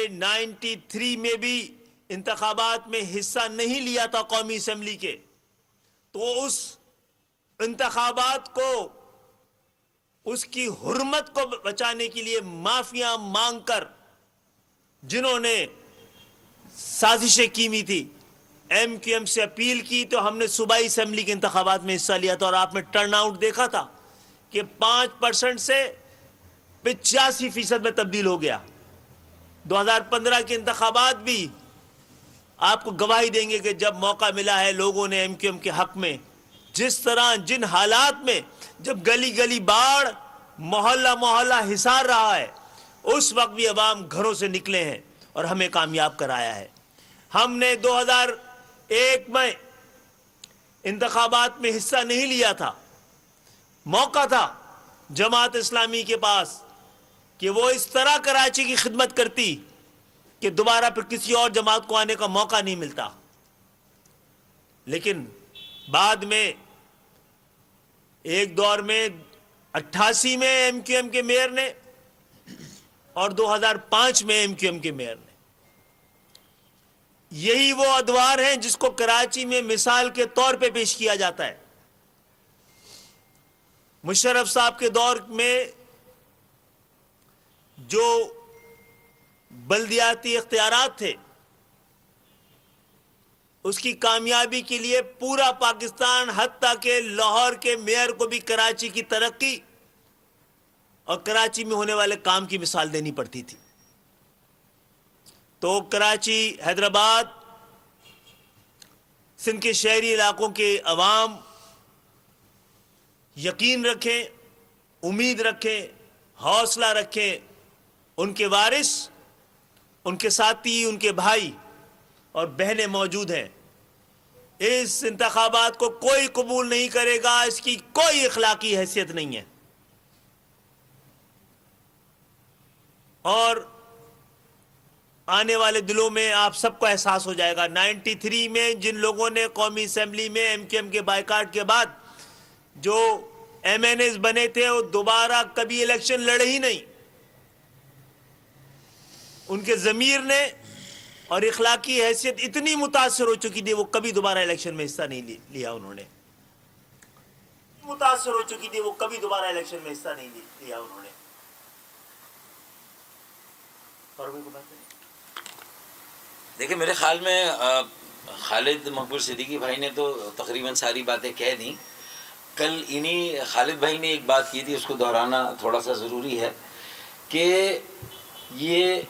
93 میں بھی انتخابات میں حصہ نہیں لیا تھا قومی اسمبلی کے، تو اس انتخابات کو، اس کی حرمت کو بچانے کے لیے معافیاں مانگ کر جنہوں نے سازشیں کی ہوئی تھی، ایم کیو ایم سے اپیل کی، تو ہم نے صوبائی اسمبلی کے انتخابات میں حصہ لیا تھا، اور آپ نے ٹرن آؤٹ دیکھا تھا کہ 5% سے 85% میں تبدیل ہو گیا۔ 2015 کے انتخابات بھی آپ کو گواہی دیں گے کہ جب موقع ملا ہے لوگوں نے ایم کیو ایم کے حق میں، جس طرح جن حالات میں، جب گلی گلی باڑ، محلہ محلہ حصار رہا ہے، اس وقت بھی عوام گھروں سے نکلے ہیں اور ہمیں کامیاب کرایا ہے۔ ہم نے 2001 میں انتخابات میں حصہ نہیں لیا تھا، موقع تھا جماعت اسلامی کے پاس کہ وہ اس طرح کراچی کی خدمت کرتی کہ دوبارہ پھر کسی اور جماعت کو آنے کا موقع نہیں ملتا، لیکن بعد میں ایک دور میں 88 میں ایم کیو ایم کے میئر نے اور 2005 میں ایم کیو ایم کے میئر نے، یہی وہ ادوار ہیں جس کو کراچی میں مثال کے طور پہ پیش کیا جاتا ہے۔ مشرف صاحب کے دور میں جو بلدیاتی اختیارات تھے، اس کی کامیابی کے لیے پورا پاکستان حتیٰ کہ لاہور کے میئر کو بھی کراچی کی ترقی اور کراچی میں ہونے والے کام کی مثال دینی پڑتی تھی۔ تو کراچی، حیدرآباد، سندھ کے شہری علاقوں کے عوام یقین رکھیں، امید رکھیں، حوصلہ رکھیں، ان کے وارث، ان کے ساتھی، ان کے بھائی اور بہنیں موجود ہیں۔ اس انتخابات کو کوئی قبول نہیں کرے گا، اس کی کوئی اخلاقی حیثیت نہیں ہے، اور آنے والے دنوں میں آپ سب کو احساس ہو جائے گا۔ 93 میں جن لوگوں نے قومی اسمبلی میں ایم کیو ایم کے بائیکاٹ کے بعد جو ایم این ایز بنے تھے، وہ دوبارہ کبھی الیکشن لڑے ہی نہیں۔ ان کے ضمیر نے اور اخلاقی حیثیت اتنی متاثر ہو چکی تھی، وہ کبھی دوبارہ الیکشن میں حصہ نہیں لیا۔ انہوں نے متاثر ہو چکی تھی، وہ کبھی دوبارہ الیکشن میں حصہ نہیں لیا انہوں نے۔ اور کوئی بات نہیں؟ دیکھیں، میرے خیال میں خالد مقبول صدیقی بھائی نے تو تقریباً ساری باتیں کہہ دیں۔ کل انہی خالد بھائی نے ایک بات کی تھی، اس کو دہرانا تھوڑا سا ضروری ہے کہ یہ